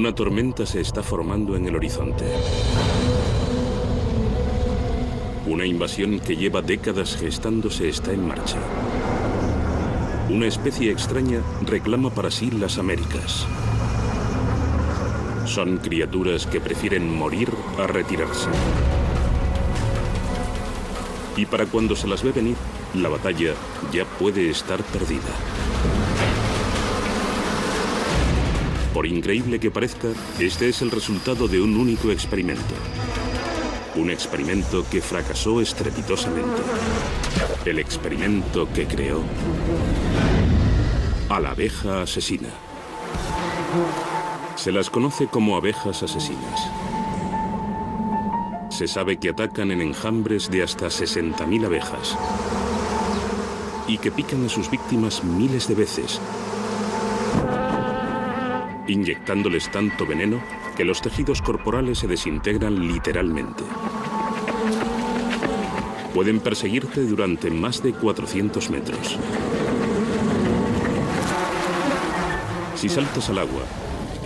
Una tormenta se está formando en el horizonte. Una invasión que lleva décadas gestándose está en marcha. Una especie extraña reclama para sí las Américas. Son criaturas que prefieren morir a retirarse. Y para cuando se las ve venir, la batalla ya puede estar perdida. Por increíble que parezca, este es el resultado de un único experimento. Un experimento que fracasó estrepitosamente. El experimento que creó a la abeja asesina. Se las conoce como abejas asesinas. Se sabe que atacan en enjambres de hasta 60.000 abejas y que pican a sus víctimas miles de veces, inyectándoles tanto veneno que los tejidos corporales se desintegran literalmente. Pueden perseguirte durante más de 400 metros. Si saltas al agua,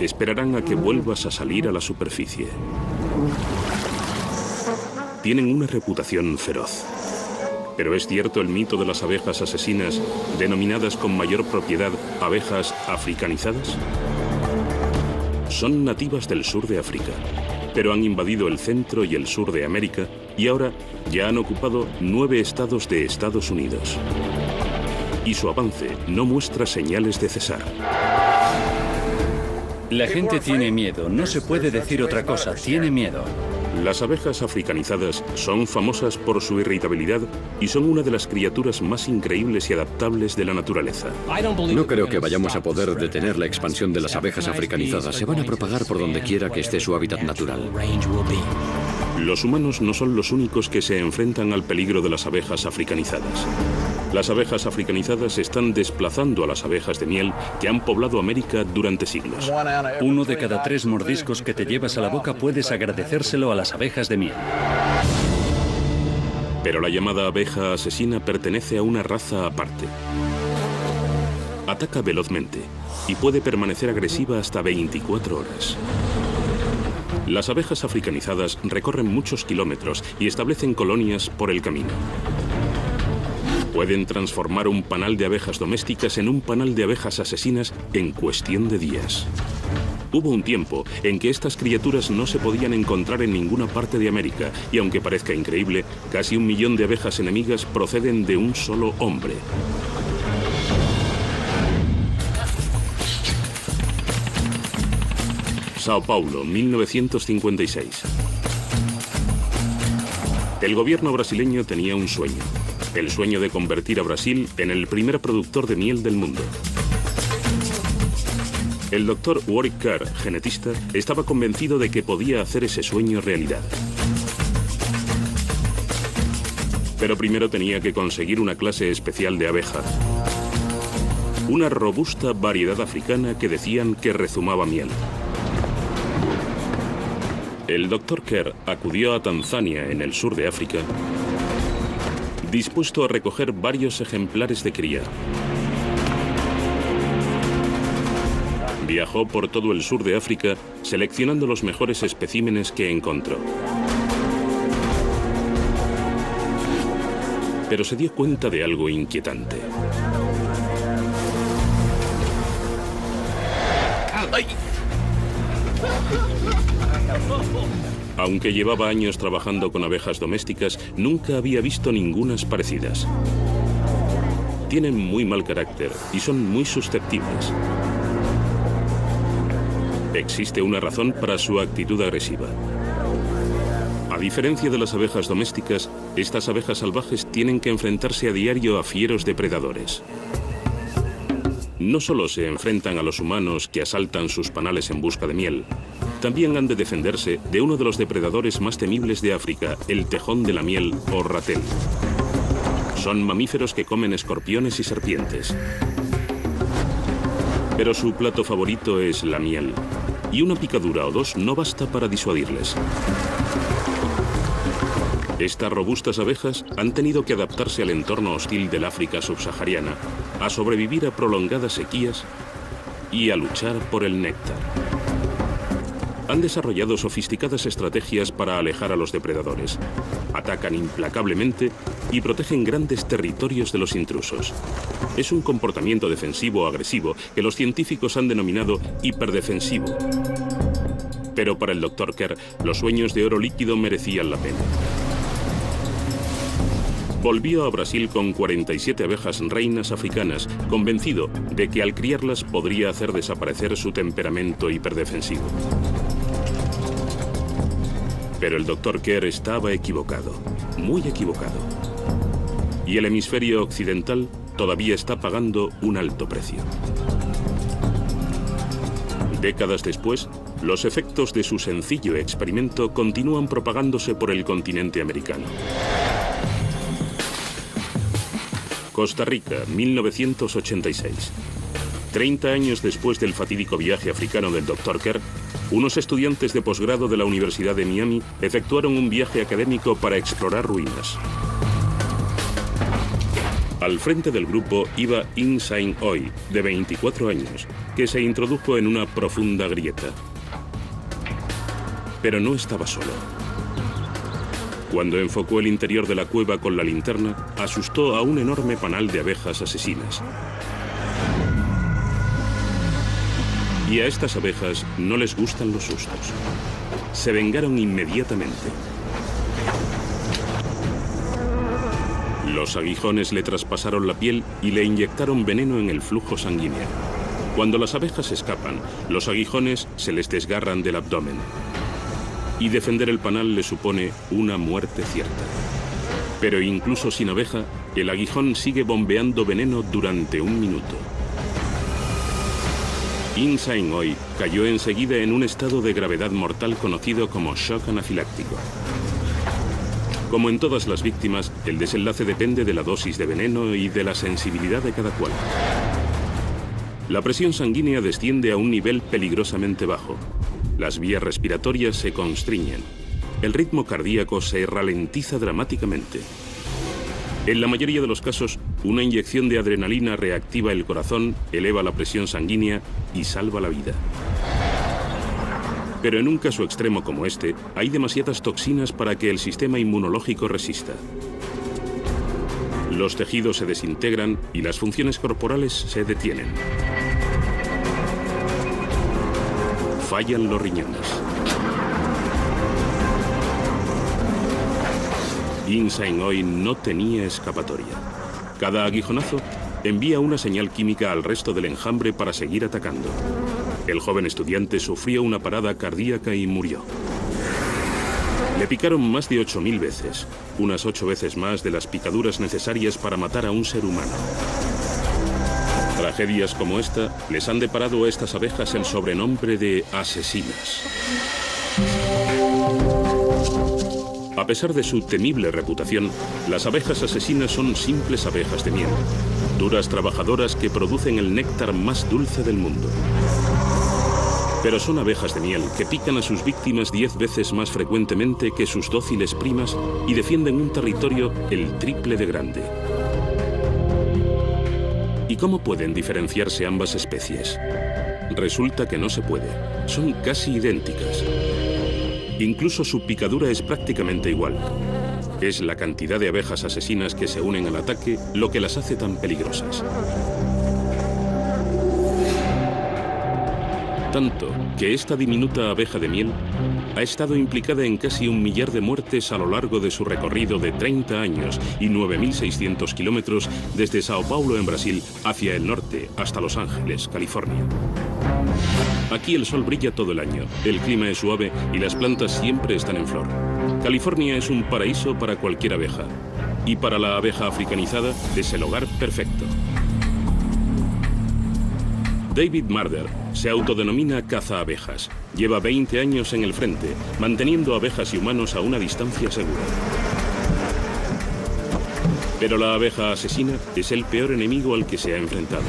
esperarán a que vuelvas a salir a la superficie. Tienen una reputación feroz. Pero ¿es cierto el mito de las abejas asesinas, denominadas con mayor propiedad abejas africanizadas? Son nativas del sur de África, pero han invadido el centro y el sur de América y ahora ya han ocupado 9 estados de Estados Unidos. Y su avance no muestra señales de cesar. La gente tiene miedo, no se puede decir otra cosa, tiene miedo. Las abejas africanizadas son famosas por su irritabilidad y son una de las criaturas más increíbles y adaptables de la naturaleza. No creo que vayamos a poder detener la expansión de las abejas africanizadas. Se van a propagar por donde quiera que esté su hábitat natural. Los humanos no son los únicos que se enfrentan al peligro de las abejas africanizadas. Las abejas africanizadas están desplazando a las abejas de miel que han poblado América durante siglos. 1 de cada 3 mordiscos que te llevas a la boca puedes agradecérselo a las abejas de miel. Pero la llamada abeja asesina pertenece a una raza aparte. Ataca velozmente y puede permanecer agresiva hasta 24 horas. Las abejas africanizadas recorren muchos kilómetros y establecen colonias por el camino. Pueden transformar un panal de abejas domésticas en un panal de abejas asesinas en cuestión de días. Hubo un tiempo en que estas criaturas no se podían encontrar en ninguna parte de América y aunque parezca increíble, casi 1 millón de abejas enemigas proceden de un solo hombre. Sao Paulo, 1956. El gobierno brasileño tenía un sueño. El sueño de convertir a Brasil en el primer productor de miel del mundo. El doctor Warwick Kerr, genetista, estaba convencido de que podía hacer ese sueño realidad. Pero primero tenía que conseguir una clase especial de abeja. Una robusta variedad africana que decían que rezumaba miel. El doctor Kerr acudió a Tanzania, en el sur de África, dispuesto a recoger varios ejemplares de cría. Viajó por todo el sur de África, seleccionando los mejores especímenes que encontró. Pero se dio cuenta de algo inquietante. Aunque llevaba años trabajando con abejas domésticas, nunca había visto ningunas parecidas. Tienen muy mal carácter y son muy susceptibles. Existe una razón para su actitud agresiva. A diferencia de las abejas domésticas, estas abejas salvajes tienen que enfrentarse a diario a fieros depredadores. No solo se enfrentan a los humanos que asaltan sus panales en busca de miel, también han de defenderse de uno de los depredadores más temibles de África, el tejón de la miel o ratel. Son mamíferos que comen escorpiones y serpientes. Pero su plato favorito es la miel, y una picadura o dos no basta para disuadirles. Estas robustas abejas han tenido que adaptarse al entorno hostil del África subsahariana, a sobrevivir a prolongadas sequías y a luchar por el néctar. han desarrollado sofisticadas estrategias para alejar a los depredadores. Atacan implacablemente y protegen grandes territorios de los intrusos. Es un comportamiento defensivo o agresivo que los científicos han denominado hiperdefensivo. Pero para el Dr. Kerr, los sueños de oro líquido merecían la pena. Volvió a Brasil con 47 abejas reinas africanas, convencido de que al criarlas podría hacer desaparecer su temperamento hiperdefensivo. Pero el Dr. Kerr estaba equivocado, muy equivocado. Y el hemisferio occidental todavía está pagando un alto precio. Décadas después, los efectos de su sencillo experimento continúan propagándose por el continente americano. Costa Rica, 1986. 30 años después del fatídico viaje africano del Dr. Kerr, unos estudiantes de posgrado de la Universidad de Miami efectuaron un viaje académico para explorar ruinas. Al frente del grupo iba In Sain Oi, de 24 años, que se introdujo en una profunda grieta. Pero no estaba solo. Cuando enfocó el interior de la cueva con la linterna, asustó a un enorme panal de abejas asesinas. Y a estas abejas no les gustan los sustos. Se vengaron inmediatamente. Los aguijones le traspasaron la piel y le inyectaron veneno en el flujo sanguíneo. Cuando las abejas escapan, los aguijones se les desgarran del abdomen. Y defender el panal le supone una muerte cierta. Pero incluso sin abeja, el aguijón sigue bombeando veneno durante un minuto. In Sain Oi cayó enseguida en un estado de gravedad mortal conocido como shock anafiláctico. Como en todas las víctimas, el desenlace depende de la dosis de veneno y de la sensibilidad de cada cual. La presión sanguínea desciende a un nivel peligrosamente bajo. Las vías respiratorias se constriñen. El ritmo cardíaco se ralentiza dramáticamente. En la mayoría de los casos, una inyección de adrenalina reactiva el corazón, eleva la presión sanguínea y salva la vida. Pero en un caso extremo como este, hay demasiadas toxinas para que el sistema inmunológico resista. Los tejidos se desintegran y las funciones corporales se detienen. Fallan los riñones. In Sain Oi no tenía escapatoria. Cada aguijonazo envía una señal química al resto del enjambre para seguir atacando. El joven estudiante sufrió una parada cardíaca y murió. Le picaron más de 8.000 veces, unas 8 veces más de las picaduras necesarias para matar a un ser humano. Tragedias como esta les han deparado a estas abejas el sobrenombre de asesinas. A pesar de su temible reputación, las abejas asesinas son simples abejas de miel, duras trabajadoras que producen el néctar más dulce del mundo. Pero son abejas de miel que pican a sus víctimas 10 veces más frecuentemente que sus dóciles primas y defienden un territorio el triple de grande. ¿Y cómo pueden diferenciarse ambas especies? Resulta que no se puede. Son casi idénticas. Incluso su picadura es prácticamente igual. Es la cantidad de abejas asesinas que se unen al ataque lo que las hace tan peligrosas. Tanto que esta diminuta abeja de miel ha estado implicada en casi 1 millar de muertes a lo largo de su recorrido de 30 años y 9.600 kilómetros desde Sao Paulo en Brasil hacia el norte hasta Los Ángeles, California. Aquí el sol brilla todo el año, el clima es suave y las plantas siempre están en flor. California es un paraíso para cualquier abeja y para la abeja africanizada es el hogar perfecto. David Marder se autodenomina cazaabejas. Lleva 20 años en el frente, manteniendo abejas y humanos a una distancia segura. Pero la abeja asesina es el peor enemigo al que se ha enfrentado.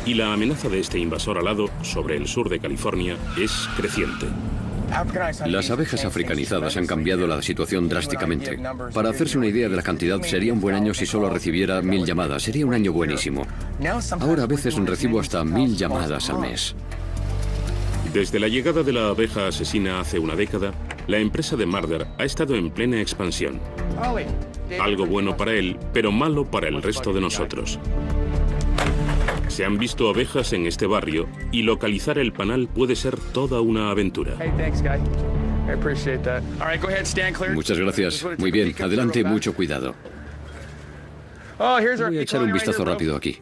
Y la amenaza de este invasor alado sobre el sur de California es creciente. Las abejas africanizadas han cambiado la situación drásticamente. Para hacerse una idea de la cantidad, sería un buen año si solo recibiera 1000 llamadas. Sería un año buenísimo. Ahora a veces recibo hasta 1000 llamadas al mes. Desde la llegada de la abeja asesina hace una década, la empresa de Marder ha estado en plena expansión. Algo bueno para él, pero malo para el resto de nosotros. Se han visto abejas en este barrio y localizar el panal puede ser toda una aventura. Muchas gracias. Muy bien, adelante, mucho cuidado. Voy a echar un vistazo rápido aquí.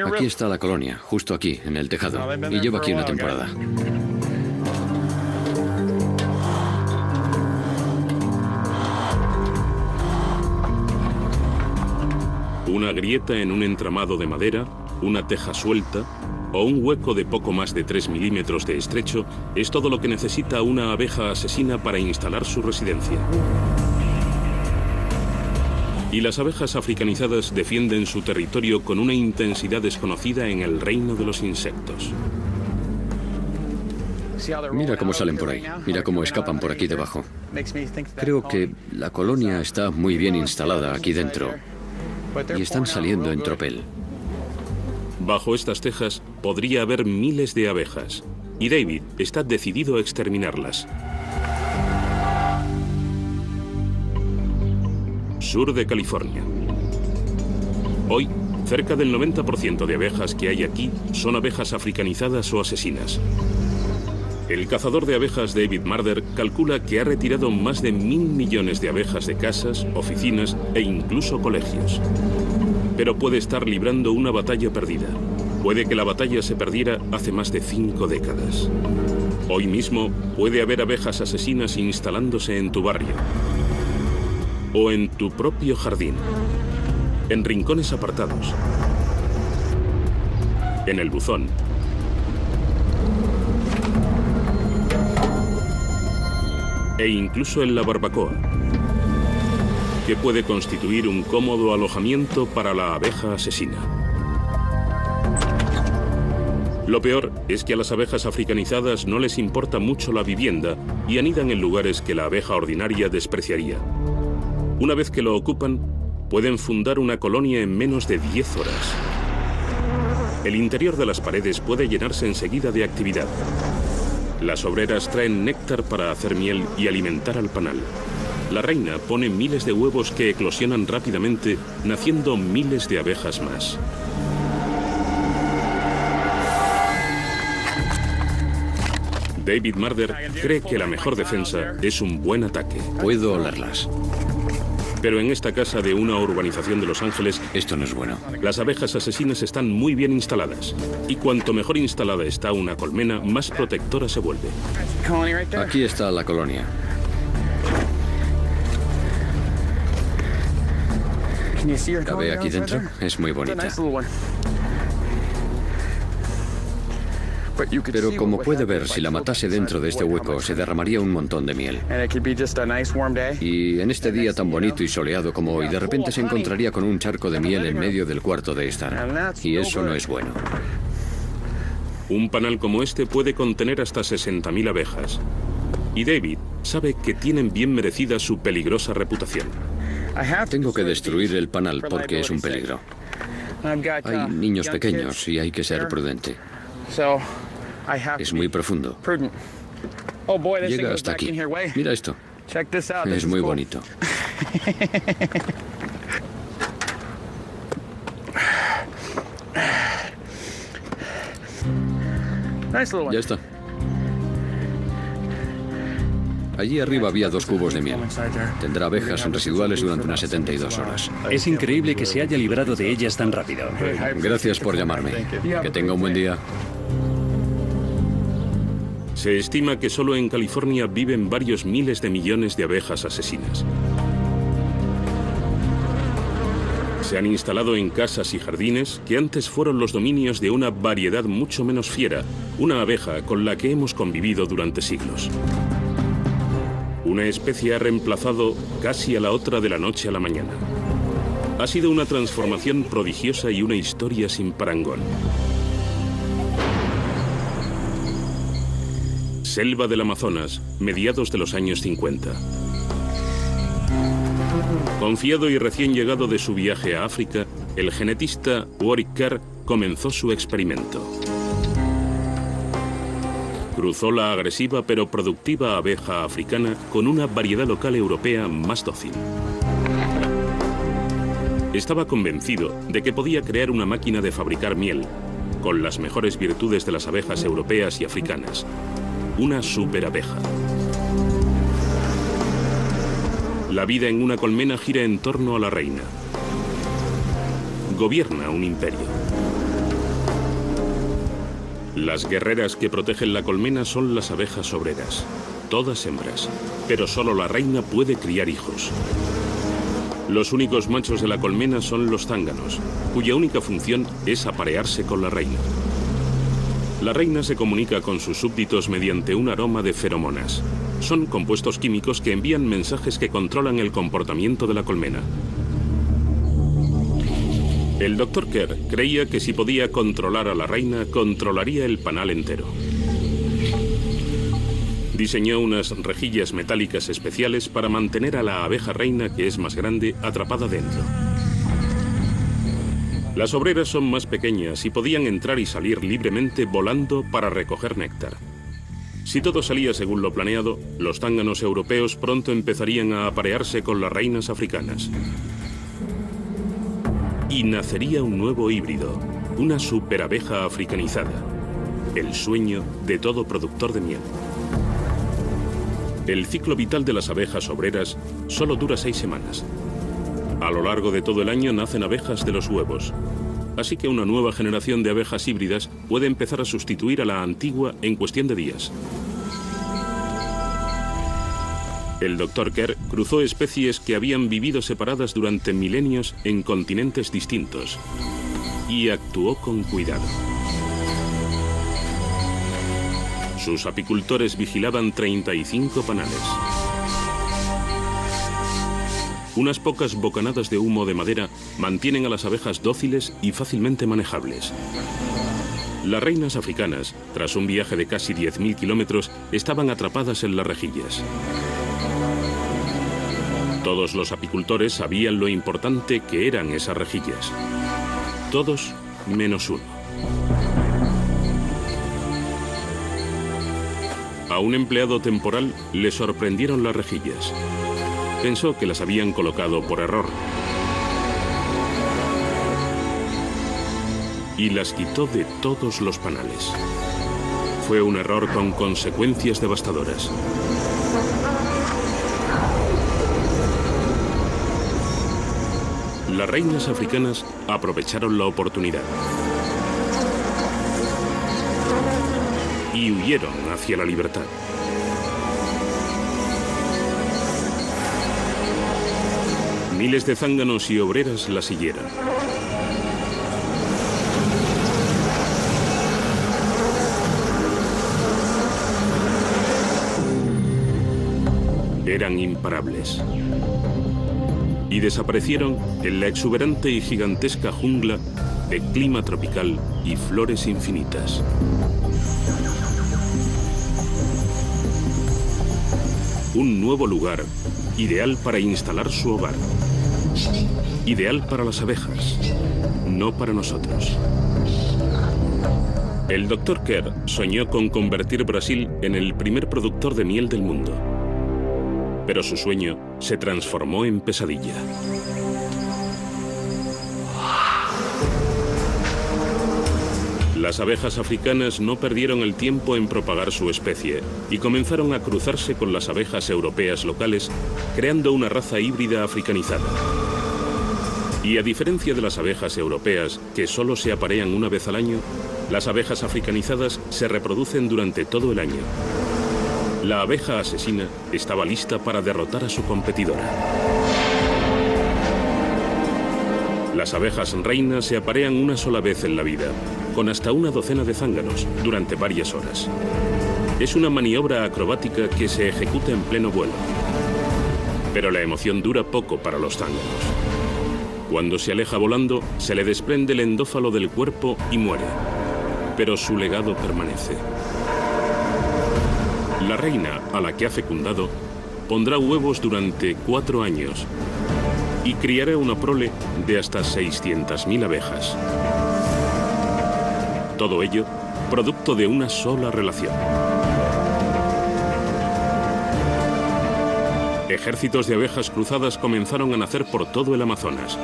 Aquí está la colonia, justo aquí, en el tejado. Y llevo aquí una temporada. Una grieta en un entramado de madera, una teja suelta o un hueco de poco más de 3 milímetros de estrecho es todo lo que necesita una abeja asesina para instalar su residencia. Y las abejas africanizadas defienden su territorio con una intensidad desconocida en el reino de los insectos. Mira cómo salen por ahí, mira cómo escapan por aquí debajo. Creo que la colonia está muy bien instalada aquí dentro y están saliendo en tropel. Bajo estas tejas podría haber miles de abejas y David está decidido a exterminarlas. Sur de California. Hoy, cerca del 90% de abejas que hay aquí son abejas africanizadas o asesinas. El cazador de abejas David Marder calcula que ha retirado más de 1.000 millones de abejas de casas, oficinas e incluso colegios. Pero puede estar librando una batalla perdida. Puede que la batalla se perdiera hace más de 5 décadas. Hoy mismo puede haber abejas asesinas instalándose en tu barrio. O en tu propio jardín. En rincones apartados. En el buzón. E incluso en la barbacoa, que puede constituir un cómodo alojamiento para la abeja asesina. Lo peor es que a las abejas africanizadas no les importa mucho la vivienda y anidan en lugares que la abeja ordinaria despreciaría. Una vez que lo ocupan, pueden fundar una colonia en menos de 10 horas. El interior de las paredes puede llenarse enseguida de actividad. Las obreras traen néctar para hacer miel y alimentar al panal. La reina pone miles de huevos que eclosionan rápidamente, naciendo miles de abejas más. David Marder cree que la mejor defensa es un buen ataque. Puedo olerlas. Pero en esta casa de una urbanización de Los Ángeles, esto no es bueno. Las abejas asesinas están muy bien instaladas. Y cuanto mejor instalada está una colmena, más protectora se vuelve. Aquí está la colonia. ¿La ve aquí dentro? Es muy bonita. Pero como puede ver, si la matase dentro de este hueco, se derramaría un montón de miel. Y en este día tan bonito y soleado como hoy, de repente se encontraría con un charco de miel en medio del cuarto de estar. Y eso no es bueno. Un panal como este puede contener hasta 60.000 abejas. Y David sabe que tienen bien merecida su peligrosa reputación. Tengo que destruir el panal porque es un peligro. Hay niños pequeños y hay que ser prudente. Es muy profundo. Llega hasta aquí. Mira esto. Es muy bonito. Ya está. Allí arriba había 2 cubos de miel. Tendrá abejas residuales durante unas 72 horas. Es increíble que se haya librado de ellas tan rápido. Gracias por llamarme. Que tenga un buen día. Se estima que solo en California viven varios miles de millones de abejas asesinas. Se han instalado en casas y jardines que antes fueron los dominios de una variedad mucho menos fiera, una abeja con la que hemos convivido durante siglos. Una especie ha reemplazado casi a la otra de la noche a la mañana. Ha sido una transformación prodigiosa y una historia sin parangón. Selva del Amazonas, mediados de los años 50. Confiado y recién llegado de su viaje a África, el genetista Warwick Kerr comenzó su experimento. Cruzó la agresiva pero productiva abeja africana con una variedad local europea más dócil. Estaba convencido de que podía crear una máquina de fabricar miel, con las mejores virtudes de las abejas europeas y africanas. Una superabeja. La vida en una colmena gira en torno a la reina. Gobierna un imperio. Las guerreras que protegen la colmena son las abejas obreras, todas hembras, pero solo la reina puede criar hijos. Los únicos machos de la colmena son los zánganos, cuya única función es aparearse con la reina. La reina se comunica con sus súbditos mediante un aroma de feromonas. Son compuestos químicos que envían mensajes que controlan el comportamiento de la colmena. El Dr. Kerr creía que si podía controlar a la reina, controlaría el panal entero. Diseñó unas rejillas metálicas especiales para mantener a la abeja reina, que es más grande, atrapada dentro. Las obreras son más pequeñas y podían entrar y salir libremente volando para recoger néctar. Si todo salía según lo planeado, los zánganos europeos pronto empezarían a aparearse con las reinas africanas. Y nacería un nuevo híbrido, una superabeja africanizada, el sueño de todo productor de miel. El ciclo vital de las abejas obreras solo dura 6 semanas. A lo largo de todo el año nacen abejas de los huevos, así que una nueva generación de abejas híbridas puede empezar a sustituir a la antigua en cuestión de días. El Dr. Kerr cruzó especies que habían vivido separadas durante milenios en continentes distintos y actuó con cuidado. Sus apicultores vigilaban 35 panales. Unas pocas bocanadas de humo de madera mantienen a las abejas dóciles y fácilmente manejables. Las reinas africanas, tras un viaje de casi 10.000 kilómetros, estaban atrapadas en las rejillas. Todos los apicultores sabían lo importante que eran esas rejillas. Todos menos uno. A un empleado temporal le sorprendieron las rejillas. Pensó que las habían colocado por error. Y las quitó de todos los panales. Fue un error con consecuencias devastadoras. Las reinas africanas aprovecharon la oportunidad y huyeron hacia la libertad. Miles de zánganos y obreras la siguieron. Eran imparables. Y desaparecieron en la exuberante y gigantesca jungla de clima tropical y flores infinitas. Un nuevo lugar, ideal para instalar su hogar. Ideal para las abejas, no para nosotros. El Dr. Kerr soñó con convertir Brasil en el primer productor de miel del mundo. Pero su sueño se transformó en pesadilla. Las abejas africanas no perdieron el tiempo en propagar su especie y comenzaron a cruzarse con las abejas europeas locales, creando una raza híbrida africanizada. Y a diferencia de las abejas europeas, que solo se aparean una vez al año, las abejas africanizadas se reproducen durante todo el año. La abeja asesina estaba lista para derrotar a su competidora. Las abejas reinas se aparean una sola vez en la vida, con hasta una docena de zánganos, durante varias horas. Es una maniobra acrobática que se ejecuta en pleno vuelo. Pero la emoción dura poco para los zánganos. Cuando se aleja volando, se le desprende el endófalo del cuerpo y muere. Pero su legado permanece. La reina, a la que ha fecundado, pondrá huevos durante 4 años y criará una prole de hasta 600.000 abejas. Todo ello producto de una sola relación. Ejércitos de abejas cruzadas comenzaron a nacer por todo el Amazonas.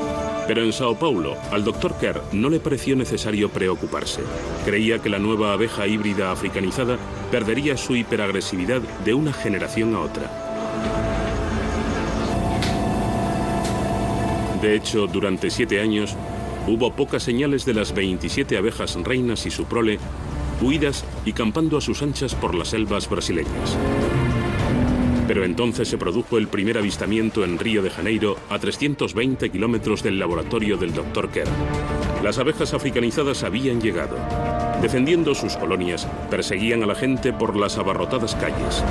Pero en Sao Paulo, al Dr. Kerr no le pareció necesario preocuparse. Creía que la nueva abeja híbrida africanizada perdería su hiperagresividad de una generación a otra. De hecho, durante 7 años, hubo pocas señales de las 27 abejas reinas y su prole, huidas y campando a sus anchas por las selvas brasileñas. Pero entonces se produjo el primer avistamiento en Río de Janeiro, a 320 kilómetros del laboratorio del Dr. Kerr. Las abejas africanizadas habían llegado. Defendiendo sus colonias, perseguían a la gente por las abarrotadas calles.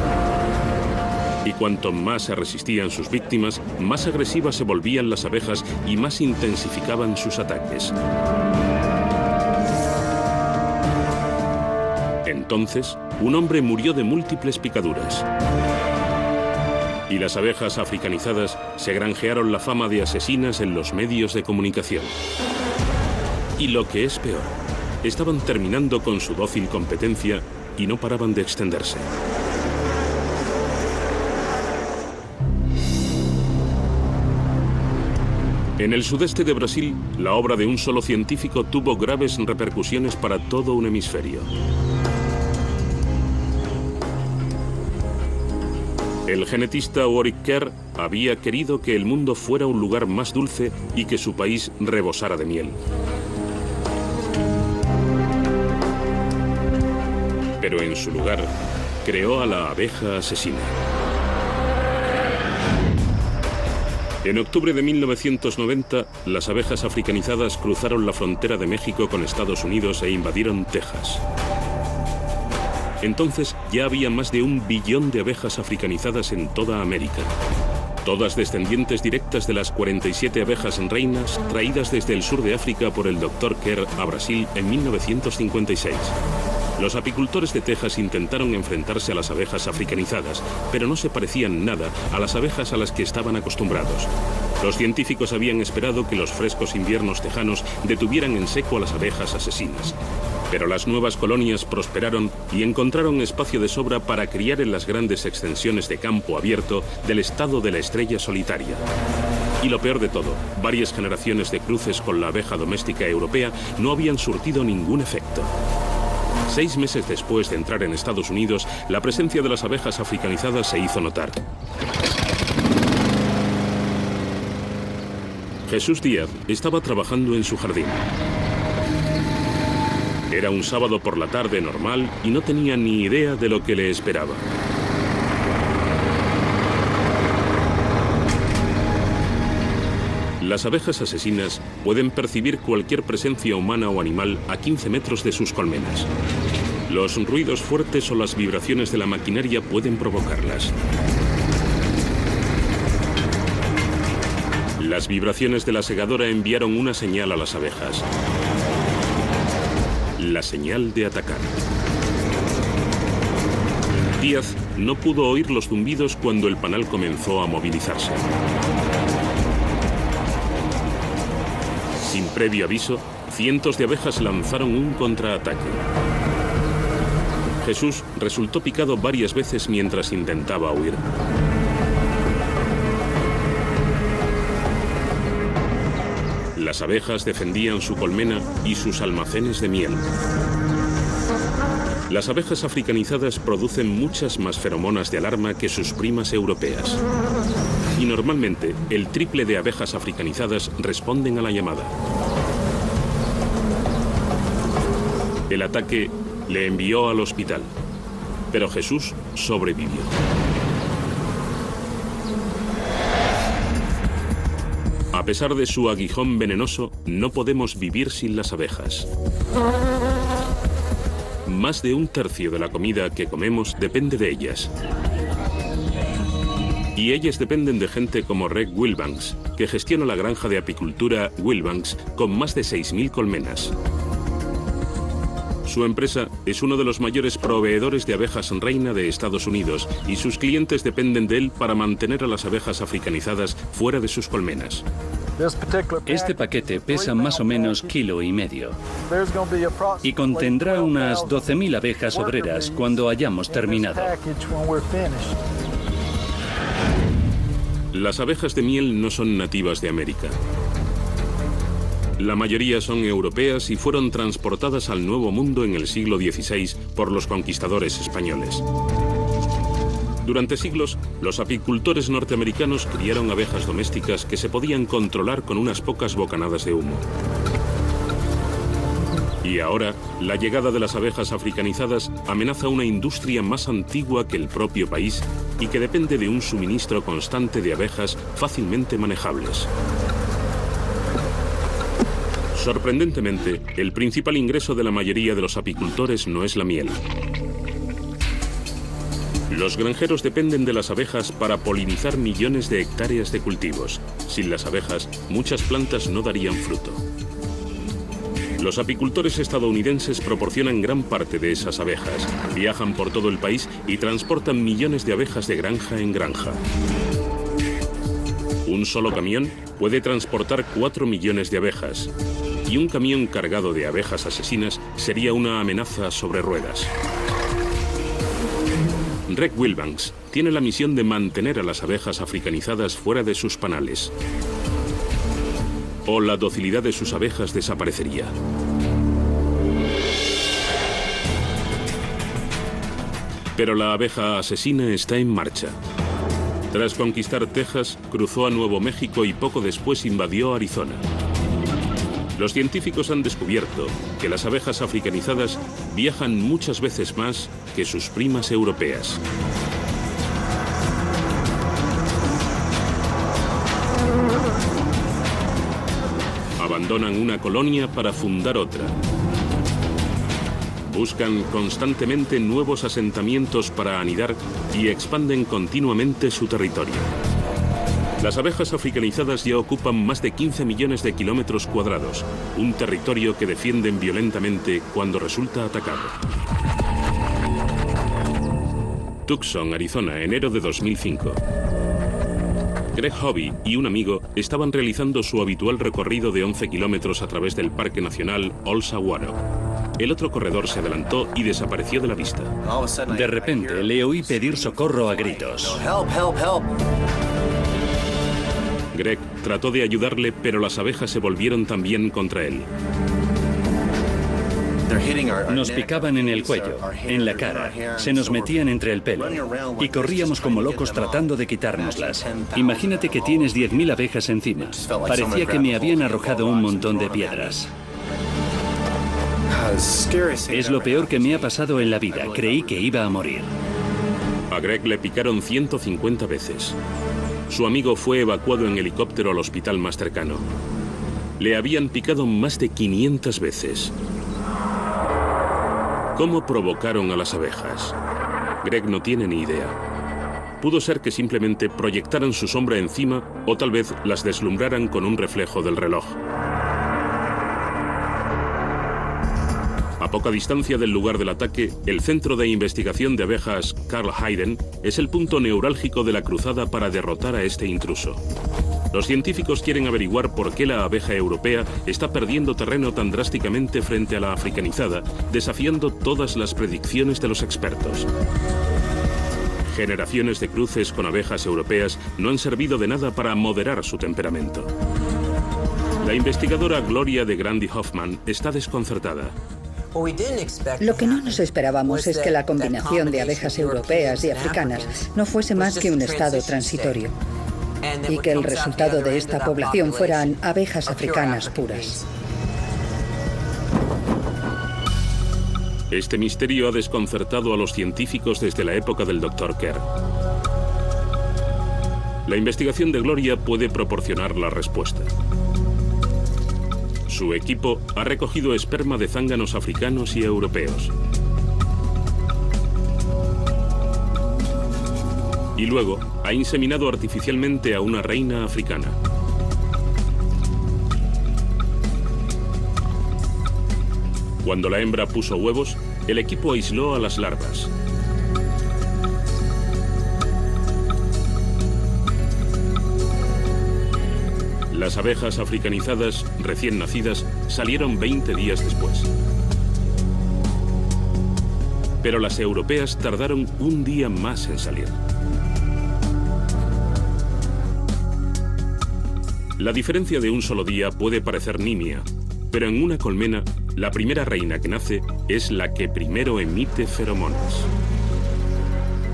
Y cuanto más se resistían sus víctimas, más agresivas se volvían las abejas y más intensificaban sus ataques. Entonces, un hombre murió de múltiples picaduras. Y las abejas africanizadas se granjearon la fama de asesinas en los medios de comunicación. Y lo que es peor, estaban terminando con su dócil competencia y no paraban de extenderse. En el sudeste de Brasil, la obra de un solo científico tuvo graves repercusiones para todo un hemisferio. El genetista Warwick Kerr había querido que el mundo fuera un lugar más dulce y que su país rebosara de miel. Pero en su lugar, creó a la abeja asesina. En octubre de 1990, las abejas africanizadas cruzaron la frontera de México con Estados Unidos e invadieron Texas. Entonces ya había más de 1 billón de abejas africanizadas en toda América. Todas descendientes directas de las 47 abejas reinas traídas desde el sur de África por el Dr. Kerr a Brasil en 1956. Los apicultores de Texas intentaron enfrentarse a las abejas africanizadas, pero no se parecían nada a las abejas a las que estaban acostumbrados. Los científicos habían esperado que los frescos inviernos tejanos detuvieran en seco a las abejas asesinas. Pero las nuevas colonias prosperaron y encontraron espacio de sobra para criar en las grandes extensiones de campo abierto del estado de la estrella solitaria. Y lo peor de todo, varias generaciones de cruces con la abeja doméstica europea no habían surtido ningún efecto. 6 meses después de entrar en Estados Unidos, la presencia de las abejas africanizadas se hizo notar. Jesús Díaz estaba trabajando en su jardín. Era un sábado por la tarde normal y no tenía ni idea de lo que le esperaba. Las abejas asesinas pueden percibir cualquier presencia humana o animal a 15 metros de sus colmenas. Los ruidos fuertes o las vibraciones de la maquinaria pueden provocarlas. Las vibraciones de la segadora enviaron una señal a las abejas. La señal de atacar. Díaz no pudo oír los zumbidos cuando el panal comenzó a movilizarse. Sin previo aviso, cientos de abejas lanzaron un contraataque. Jesús resultó picado varias veces mientras intentaba huir. Las abejas defendían su colmena y sus almacenes de miel. Las abejas africanizadas producen muchas más feromonas de alarma que sus primas europeas. Y normalmente, el triple de abejas africanizadas responden a la llamada. El ataque le envió al hospital, pero Jesús sobrevivió. A pesar de su aguijón venenoso, no podemos vivir sin las abejas. Más de 1/3 de la comida que comemos depende de ellas. Y ellas dependen de gente como Reg Wilbanks, que gestiona la granja de apicultura Wilbanks con más de 6.000 colmenas. Su empresa es uno de los mayores proveedores de abejas reina de Estados Unidos y sus clientes dependen de él para mantener a las abejas africanizadas fuera de sus colmenas. Este paquete pesa más o menos 1,5 kilos y contendrá unas 12.000 abejas obreras cuando hayamos terminado. Las abejas de miel no son nativas de América. La mayoría son europeas y fueron transportadas al Nuevo Mundo en el siglo XVI por los conquistadores españoles. Durante siglos, los apicultores norteamericanos criaron abejas domésticas que se podían controlar con unas pocas bocanadas de humo. Y ahora, la llegada de las abejas africanizadas amenaza una industria más antigua que el propio país y que depende de un suministro constante de abejas fácilmente manejables. Sorprendentemente, el principal ingreso de la mayoría de los apicultores no es la miel. Los granjeros dependen de las abejas para polinizar millones de hectáreas de cultivos. Sin las abejas, muchas plantas no darían fruto. Los apicultores estadounidenses proporcionan gran parte de esas abejas, viajan por todo el país y transportan millones de abejas de granja en granja. Un solo camión puede transportar 4 millones de abejas, y un camión cargado de abejas asesinas sería una amenaza sobre ruedas. Greg Wilbanks tiene la misión de mantener a las abejas africanizadas fuera de sus panales, o la docilidad de sus abejas desaparecería. Pero la abeja asesina está en marcha. Tras conquistar Texas, cruzó a Nuevo México y poco después invadió Arizona. Los científicos han descubierto que las abejas africanizadas viajan muchas veces más que sus primas europeas. Abandonan una colonia para fundar otra. Buscan constantemente nuevos asentamientos para anidar y expanden continuamente su territorio. Las abejas africanizadas ya ocupan más de 15 millones de kilómetros cuadrados, un territorio que defienden violentamente cuando resulta atacado. Tucson, Arizona, enero de 2005. Greg Hobby y un amigo estaban realizando su habitual recorrido de 11 kilómetros a través del Parque Nacional Old Saguaro. El otro corredor se adelantó y desapareció de la vista. De repente le oí pedir socorro a gritos. Greg trató de ayudarle, pero las abejas se volvieron también contra él. Nos picaban en el cuello, en la cara, se nos metían entre el pelo y corríamos como locos tratando de quitárnoslas. Imagínate que tienes 10.000 abejas encima. Parecía que me habían arrojado un montón de piedras. Es lo peor que me ha pasado en la vida. Creí que iba a morir. A Greg le picaron 150 veces. Su amigo fue evacuado en helicóptero al hospital más cercano. Le habían picado más de 500 veces. ¿Cómo provocaron a las abejas? Greg no tiene ni idea. Pudo ser que simplemente proyectaran su sombra encima o tal vez las deslumbraran con un reflejo del reloj. A poca distancia del lugar del ataque, el Centro de Investigación de Abejas Carl Hayden es el punto neurálgico de la cruzada para derrotar a este intruso. Los científicos quieren averiguar por qué la abeja europea está perdiendo terreno tan drásticamente frente a la africanizada, desafiando todas las predicciones de los expertos. Generaciones de cruces con abejas europeas no han servido de nada para moderar su temperamento. La investigadora Gloria de Grandi Hoffman está desconcertada. Lo que no nos esperábamos es que la combinación de abejas europeas y africanas no fuese más que un estado transitorio y que el resultado de esta población fueran abejas africanas puras. Este misterio ha desconcertado a los científicos desde la época del Dr. Kerr. La investigación de Gloria puede proporcionar la respuesta. Su equipo ha recogido esperma de zánganos africanos y europeos. Y luego ha inseminado artificialmente a una reina africana. Cuando la hembra puso huevos, el equipo aisló a las larvas. Las abejas africanizadas, recién nacidas, salieron 20 días después. Pero las europeas tardaron un día más en salir. La diferencia de un solo día puede parecer nimia, pero en una colmena, la primera reina que nace es la que primero emite feromonas.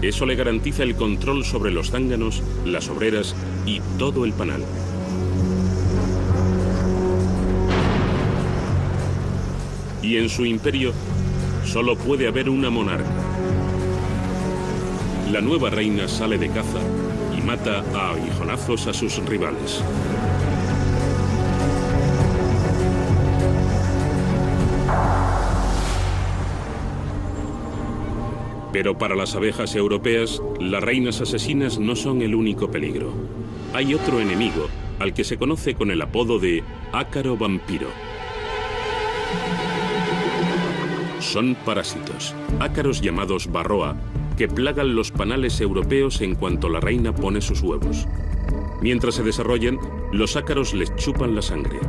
Eso le garantiza el control sobre los zánganos, las obreras y todo el panal. Y en su imperio solo puede haber una monarca. La nueva reina sale de caza y mata a aguijonazos a sus rivales. Pero para las abejas europeas, las reinas asesinas no son el único peligro. Hay otro enemigo, al que se conoce con el apodo de ácaro vampiro. Son parásitos, ácaros llamados varroa, que plagan los panales europeos en cuanto la reina pone sus huevos. Mientras se desarrollan, los ácaros les chupan la sangre.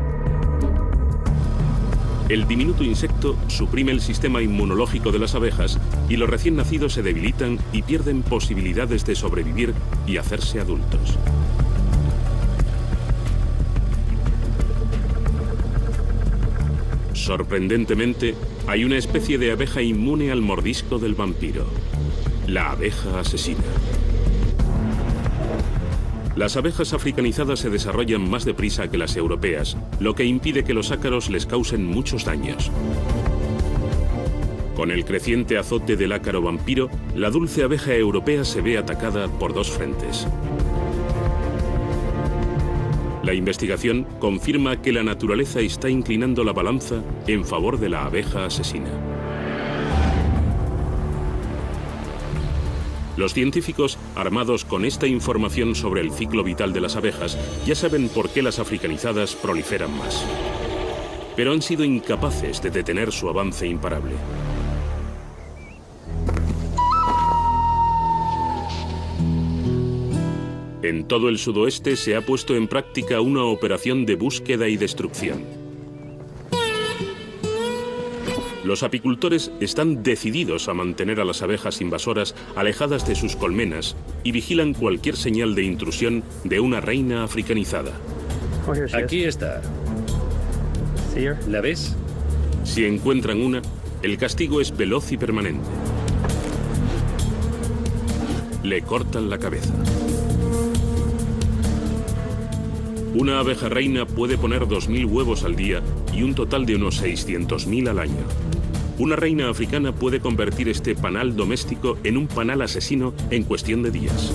El diminuto insecto suprime el sistema inmunológico de las abejas y los recién nacidos se debilitan y pierden posibilidades de sobrevivir y hacerse adultos. Sorprendentemente, hay una especie de abeja inmune al mordisco del vampiro, la abeja asesina. Las abejas africanizadas se desarrollan más deprisa que las europeas, lo que impide que los ácaros les causen muchos daños. Con el creciente azote del ácaro vampiro, la dulce abeja europea se ve atacada por dos frentes. La investigación confirma que la naturaleza está inclinando la balanza en favor de la abeja asesina. Los científicos, armados con esta información sobre el ciclo vital de las abejas, ya saben por qué las africanizadas proliferan más. Pero han sido incapaces de detener su avance imparable. En todo el sudoeste se ha puesto en práctica una operación de búsqueda y destrucción. Los apicultores están decididos a mantener a las abejas invasoras alejadas de sus colmenas y vigilan cualquier señal de intrusión de una reina africanizada. Aquí está. ¿La ves? Si encuentran una, el castigo es veloz y permanente. Le cortan la cabeza. Una abeja reina puede poner 2.000 huevos al día y un total de unos 600.000 al año. Una reina africana puede convertir este panal doméstico en un panal asesino en cuestión de días.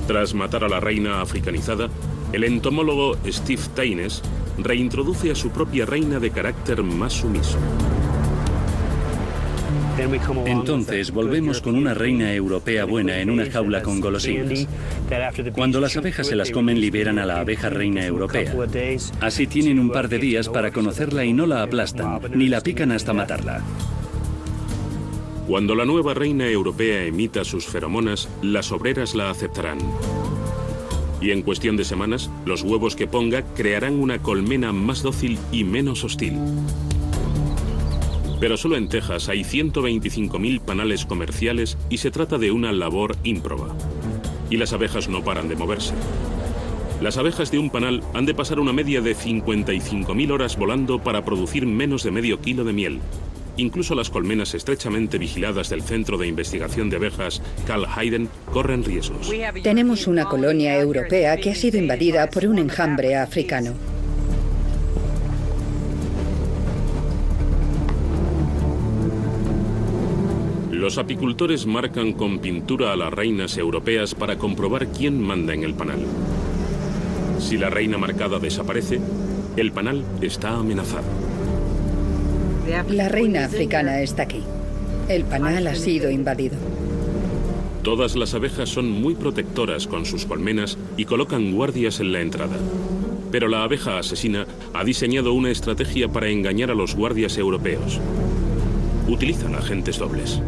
Tras matar a la reina africanizada, el entomólogo Steve Taines reintroduce a su propia reina de carácter más sumiso. Entonces volvemos con una reina europea buena en una jaula con golosinas. Cuando las abejas se las comen, liberan a la abeja reina europea. Así tienen un par de días para conocerla y no la aplastan, ni la pican hasta matarla. Cuando la nueva reina europea emita sus feromonas, las obreras la aceptarán. Y en cuestión de semanas, los huevos que ponga crearán una colmena más dócil y menos hostil. Pero solo en Texas hay 125.000 panales comerciales y se trata de una labor ímproba. Y las abejas no paran de moverse. Las abejas de un panal han de pasar una media de 55.000 horas volando para producir menos de medio kilo de miel. Incluso las colmenas estrechamente vigiladas del Centro de Investigación de Abejas Carl Hayden corren riesgos. Tenemos una colonia europea que ha sido invadida por un enjambre africano. Los apicultores marcan con pintura a las reinas europeas para comprobar quién manda en el panal. Si la reina marcada desaparece, el panal está amenazado. La reina africana está aquí. El panal ha sido invadido. Todas las abejas son muy protectoras con sus colmenas y colocan guardias en la entrada. Pero la abeja asesina ha diseñado una estrategia para engañar a los guardias europeos. Utilizan agentes dobles.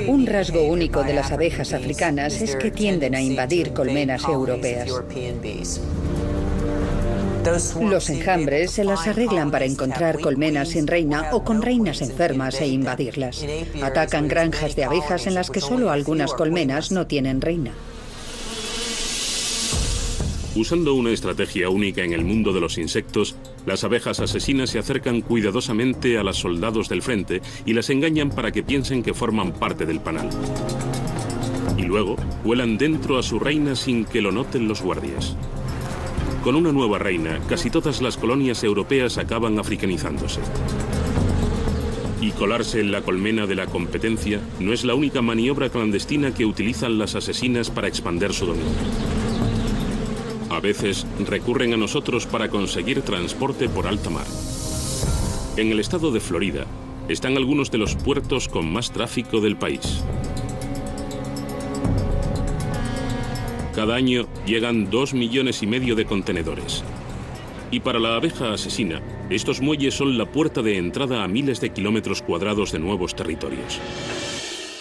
Un rasgo único de las abejas africanas es que tienden a invadir colmenas europeas. Los enjambres se las arreglan para encontrar colmenas sin reina o con reinas enfermas e invadirlas. Atacan granjas de abejas en las que solo algunas colmenas no tienen reina. Usando una estrategia única en el mundo de los insectos, las abejas asesinas se acercan cuidadosamente a los soldados del frente y las engañan para que piensen que forman parte del panal. Y luego vuelan dentro a su reina sin que lo noten los guardias. Con una nueva reina, casi todas las colonias europeas acaban africanizándose. Y colarse en la colmena de la competencia no es la única maniobra clandestina que utilizan las asesinas para expandir su dominio. A veces recurren a nosotros para conseguir transporte por alta mar. En el estado de Florida están algunos de los puertos con más tráfico del país. Cada año llegan 2,5 millones de contenedores. Y para la abeja asesina, estos muelles son la puerta de entrada a miles de kilómetros cuadrados de nuevos territorios.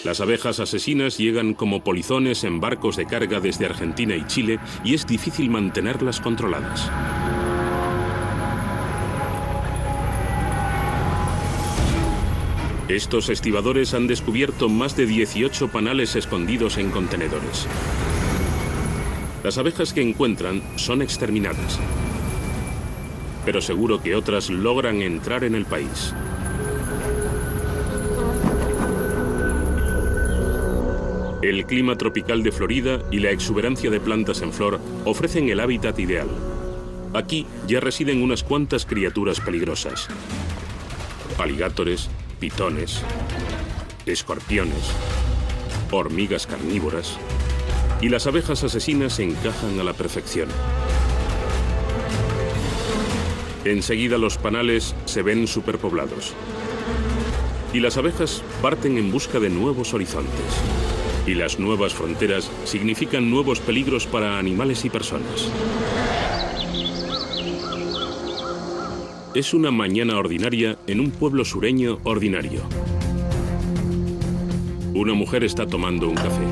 Las abejas asesinas llegan como polizones en barcos de carga desde Argentina y Chile y es difícil mantenerlas controladas. Estos estibadores han descubierto más de 18 panales escondidos en contenedores. Las abejas que encuentran son exterminadas, pero seguro que otras logran entrar en el país. El clima tropical de Florida y la exuberancia de plantas en flor ofrecen el hábitat ideal. Aquí ya residen unas cuantas criaturas peligrosas: aligátores, pitones, escorpiones, hormigas carnívoras, y las abejas asesinas encajan a la perfección. Enseguida los panales se ven superpoblados y las abejas parten en busca de nuevos horizontes. Y las nuevas fronteras significan nuevos peligros para animales y personas. Es una mañana ordinaria en un pueblo sureño ordinario. Una mujer está tomando un café.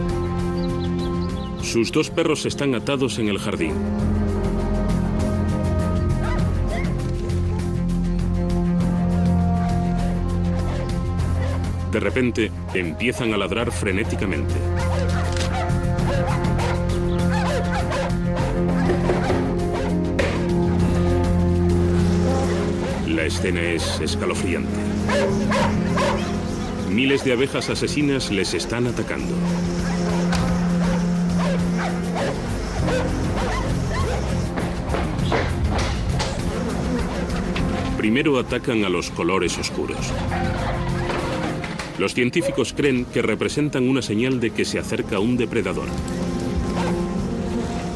Sus 2 perros están atados en el jardín. De repente, empiezan a ladrar frenéticamente. La escena es escalofriante. Miles de abejas asesinas les están atacando. Primero atacan a los colores oscuros. Los científicos creen que representan una señal de que se acerca un depredador.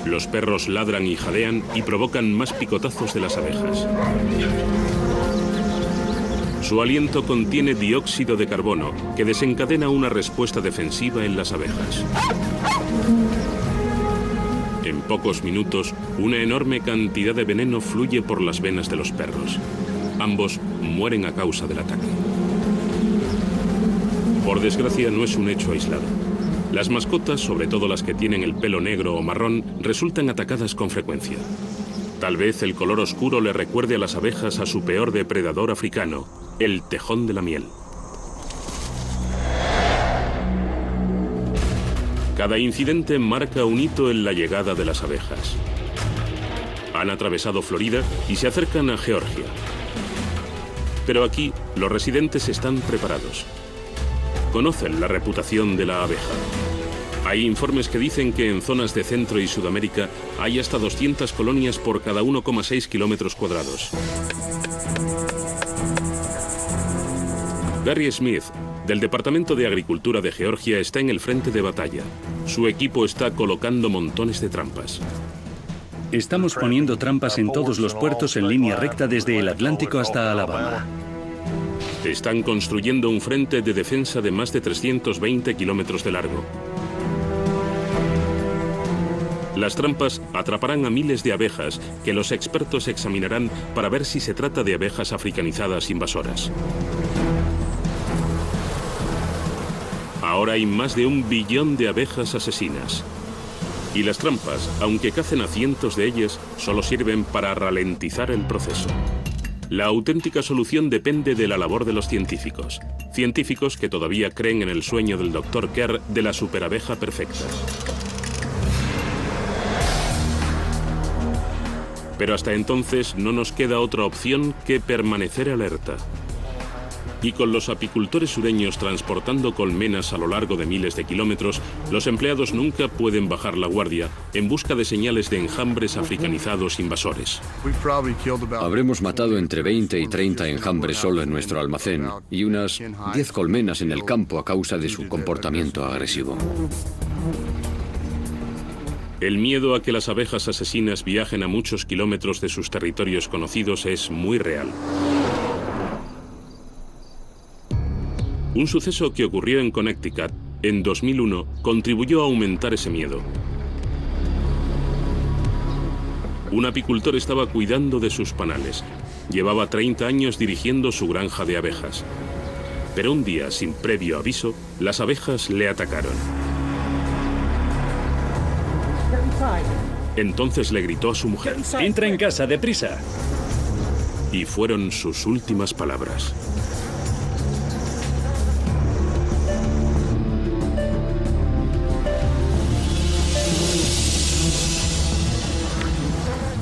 Los perros ladran y jadean y provocan más picotazos de las abejas. Su aliento contiene dióxido de carbono, que desencadena una respuesta defensiva en las abejas. En pocos minutos, una enorme cantidad de veneno fluye por las venas de los perros. Ambos mueren a causa del ataque. Por desgracia, no es un hecho aislado. Las mascotas, sobre todo las que tienen el pelo negro o marrón, resultan atacadas con frecuencia. Tal vez el color oscuro le recuerde a las abejas a su peor depredador africano, el tejón de la miel. Cada incidente marca un hito en la llegada de las abejas. Han atravesado Florida y se acercan a Georgia. Pero aquí, los residentes están preparados. Conocen la reputación de la abeja. Hay informes que dicen que en zonas de Centro y Sudamérica hay hasta 200 colonias por cada 1,6 kilómetros cuadrados. Gary Smith, del Departamento de Agricultura de Georgia, está en el frente de batalla. Su equipo está colocando montones de trampas. Estamos poniendo trampas en todos los puertos en línea recta desde el Atlántico hasta Alabama. Están construyendo un frente de defensa de más de 320 kilómetros de largo. Las trampas atraparán a miles de abejas que los expertos examinarán para ver si se trata de abejas africanizadas invasoras. Ahora hay más de 1 billón de abejas asesinas. Y las trampas, aunque cacen a cientos de ellas, solo sirven para ralentizar el proceso. La auténtica solución depende de la labor de los científicos. Científicos que todavía creen en el sueño del Dr. Kerr de la superabeja perfecta. Pero hasta entonces no nos queda otra opción que permanecer alerta. Y con los apicultores sureños transportando colmenas a lo largo de miles de kilómetros, los empleados nunca pueden bajar la guardia en busca de señales de enjambres africanizados invasores. Habremos matado entre 20 y 30 enjambres solo en nuestro almacén y unas 10 colmenas en el campo a causa de su comportamiento agresivo. El miedo a que las abejas asesinas viajen a muchos kilómetros de sus territorios conocidos es muy real. Un suceso que ocurrió en Connecticut en 2001 contribuyó a aumentar ese miedo. Un apicultor estaba cuidando de sus panales. Llevaba 30 años dirigiendo su granja de abejas. Pero un día, sin previo aviso, las abejas le atacaron. Entonces le gritó a su mujer: ¡Entra en casa, deprisa! Y fueron sus últimas palabras.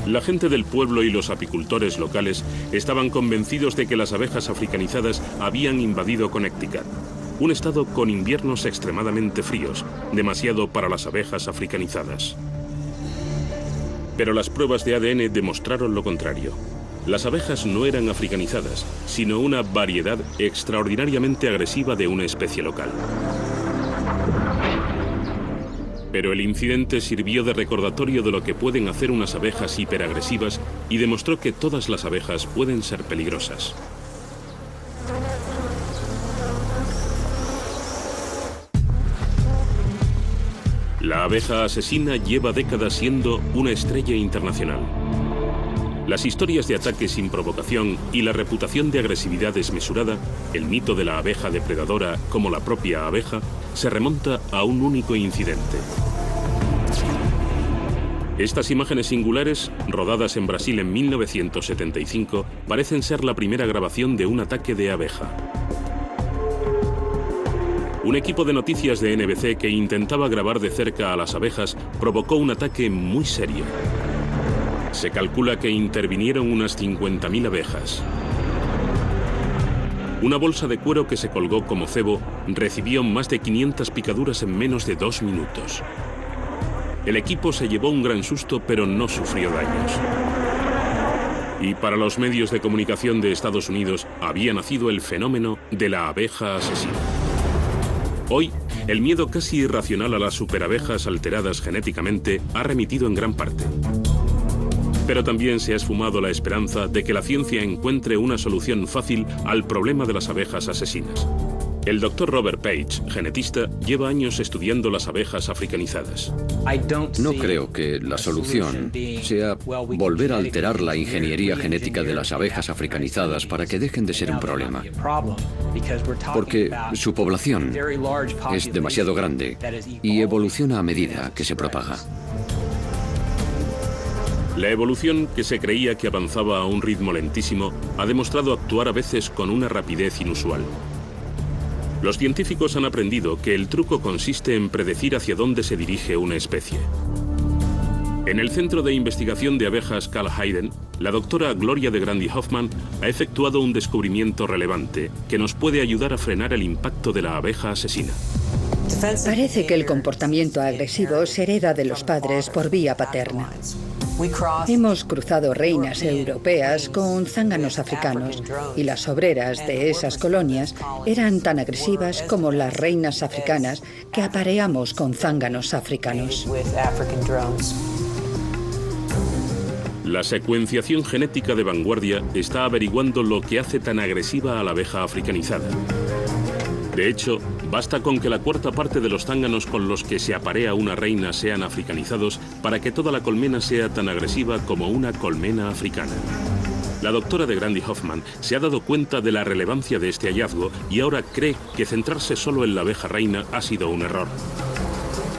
La gente del pueblo y los apicultores locales estaban convencidos de que las abejas africanizadas habían invadido Connecticut, un estado con inviernos extremadamente fríos, demasiado para las abejas africanizadas. Pero las pruebas de ADN demostraron lo contrario. Las abejas no eran africanizadas, sino una variedad extraordinariamente agresiva de una especie local. Pero el incidente sirvió de recordatorio de lo que pueden hacer unas abejas hiperagresivas y demostró que todas las abejas pueden ser peligrosas. La abeja asesina lleva décadas siendo una estrella internacional. Las historias de ataques sin provocación y la reputación de agresividad desmesurada, el mito de la abeja depredadora como la propia abeja, se remonta a un único incidente. Estas imágenes singulares, rodadas en Brasil en 1975, parecen ser la primera grabación de un ataque de abeja. Un equipo de noticias de NBC que intentaba grabar de cerca a las abejas provocó un ataque muy serio. Se calcula que intervinieron unas 50.000 abejas. Una bolsa de cuero que se colgó como cebo recibió más de 500 picaduras en menos de 2 minutos. El equipo se llevó un gran susto, pero no sufrió daños. Y para los medios de comunicación de Estados Unidos había nacido el fenómeno de la abeja asesina. Hoy, el miedo casi irracional a las superabejas alteradas genéticamente ha remitido en gran parte. Pero también se ha esfumado la esperanza de que la ciencia encuentre una solución fácil al problema de las abejas asesinas. El Dr. Robert Page, genetista, lleva años estudiando las abejas africanizadas. No creo que la solución sea volver a alterar la ingeniería genética de las abejas africanizadas para que dejen de ser un problema. Porque su población es demasiado grande y evoluciona a medida que se propaga. La evolución, que se creía que avanzaba a un ritmo lentísimo, ha demostrado actuar a veces con una rapidez inusual. Los científicos han aprendido que el truco consiste en predecir hacia dónde se dirige una especie. En el Centro de Investigación de Abejas Carl Hayden, la doctora Gloria de Grandi Hoffman ha efectuado un descubrimiento relevante que nos puede ayudar a frenar el impacto de la abeja asesina. Parece que el comportamiento agresivo se hereda de los padres por vía paterna. Hemos cruzado reinas europeas con zánganos africanos y las obreras de esas colonias eran tan agresivas como las reinas africanas que apareamos con zánganos africanos. La secuenciación genética de vanguardia está averiguando lo que hace tan agresiva a la abeja africanizada. De hecho, basta con que la cuarta parte de los zánganos con los que se aparea una reina sean africanizados para que toda la colmena sea tan agresiva como una colmena africana. La doctora de Grandi Hoffman se ha dado cuenta de la relevancia de este hallazgo y ahora cree que centrarse solo en la abeja reina ha sido un error.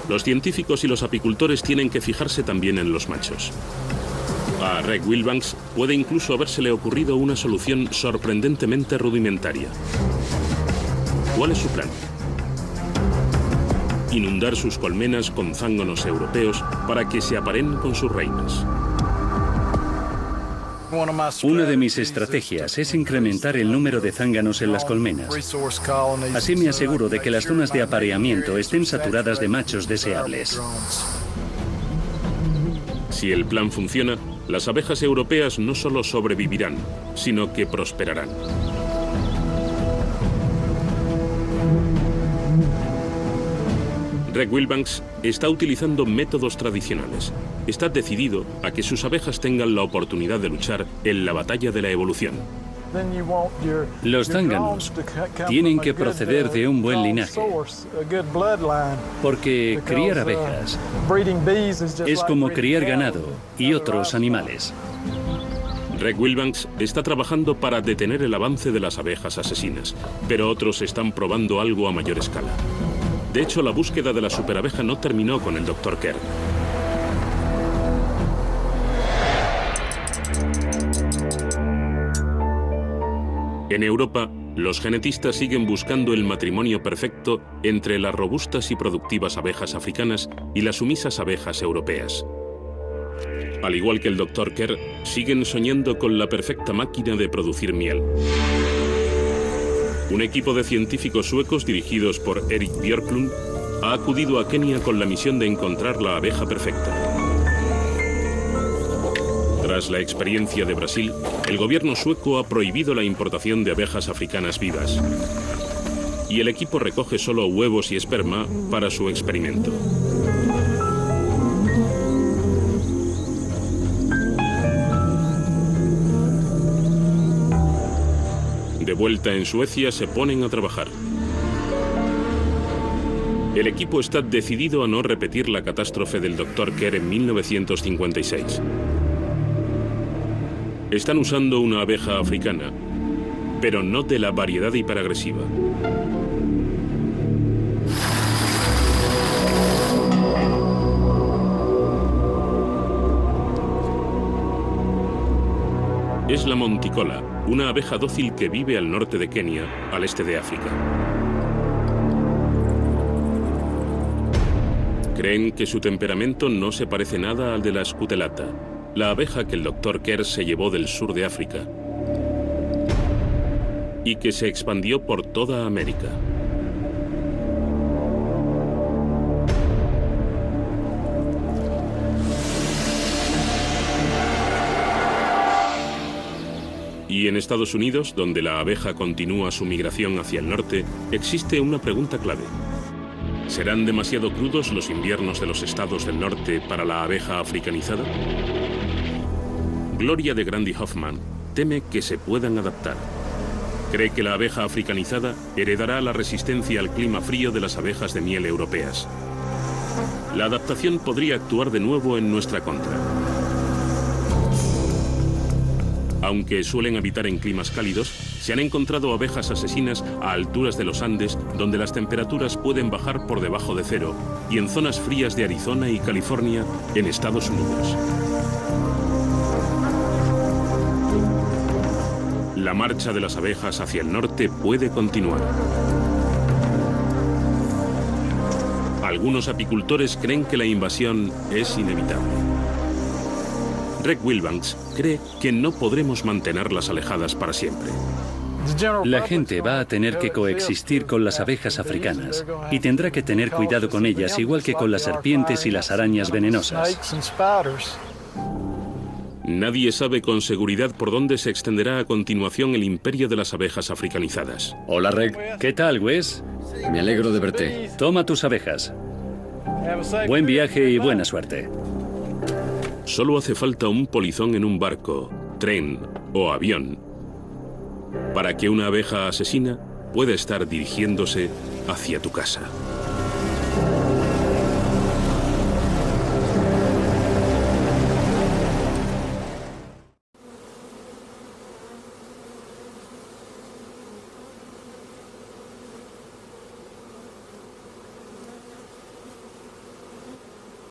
Los científicos y los apicultores tienen que fijarse también en los machos. A Reg Wilbanks puede incluso habérsele ocurrido una solución sorprendentemente rudimentaria. ¿Cuál es su plan? Inundar sus colmenas con zánganos europeos para que se aparen con sus reinas. Una de mis estrategias es incrementar el número de zánganos en las colmenas. Así me aseguro de que las zonas de apareamiento estén saturadas de machos deseables. Si el plan funciona, las abejas europeas no solo sobrevivirán, sino que prosperarán. Greg Wilbanks está utilizando métodos tradicionales. Está decidido a que sus abejas tengan la oportunidad de luchar en la batalla de la evolución. Los zánganos tienen que proceder de un buen linaje, porque criar abejas es como criar ganado y otros animales. Greg Wilbanks está trabajando para detener el avance de las abejas asesinas, pero otros están probando algo a mayor escala. De hecho, la búsqueda de la superabeja no terminó con el Dr. Kerr. En Europa, los genetistas siguen buscando el matrimonio perfecto entre las robustas y productivas abejas africanas y las sumisas abejas europeas. Al igual que el Dr. Kerr, siguen soñando con la perfecta máquina de producir miel. Un equipo de científicos suecos dirigidos por Erik Björklund ha acudido a Kenia con la misión de encontrar la abeja perfecta. Tras la experiencia de Brasil, el gobierno sueco ha prohibido la importación de abejas africanas vivas. Y el equipo recoge solo huevos y esperma para su experimento. De vuelta en Suecia, se ponen a trabajar. El equipo está decidido a no repetir la catástrofe del Dr. Kerr en 1956. Están usando una abeja africana, pero no de la variedad hiperagresiva. Es la monticola, una abeja dócil que vive al norte de Kenia, al este de África. Creen que su temperamento no se parece nada al de la Scutelata, la abeja que el Dr. Kerr se llevó del sur de África y que se expandió por toda América. Y en Estados Unidos, donde la abeja continúa su migración hacia el norte, existe una pregunta clave. ¿Serán demasiado crudos los inviernos de los estados del norte para la abeja africanizada? Gloria de Grandi Hoffman teme que se puedan adaptar. Cree que la abeja africanizada heredará la resistencia al clima frío de las abejas de miel europeas. La adaptación podría actuar de nuevo en nuestra contra. Aunque suelen habitar en climas cálidos, se han encontrado abejas asesinas a alturas de los Andes, donde las temperaturas pueden bajar por debajo de cero, y en zonas frías de Arizona y California, en Estados Unidos. La marcha de las abejas hacia el norte puede continuar. Algunos apicultores creen que la invasión es inevitable. Greg Wilbanks cree que no podremos mantenerlas alejadas para siempre. La gente va a tener que coexistir con las abejas africanas y tendrá que tener cuidado con ellas, igual que con las serpientes y las arañas venenosas. Nadie sabe con seguridad por dónde se extenderá a continuación el imperio de las abejas africanizadas. Hola, Greg. ¿Qué tal, Wes? Me alegro de verte. Toma tus abejas. Buen viaje y buena suerte. Solo hace falta un polizón en un barco, tren o avión para que una abeja asesina pueda estar dirigiéndose hacia tu casa.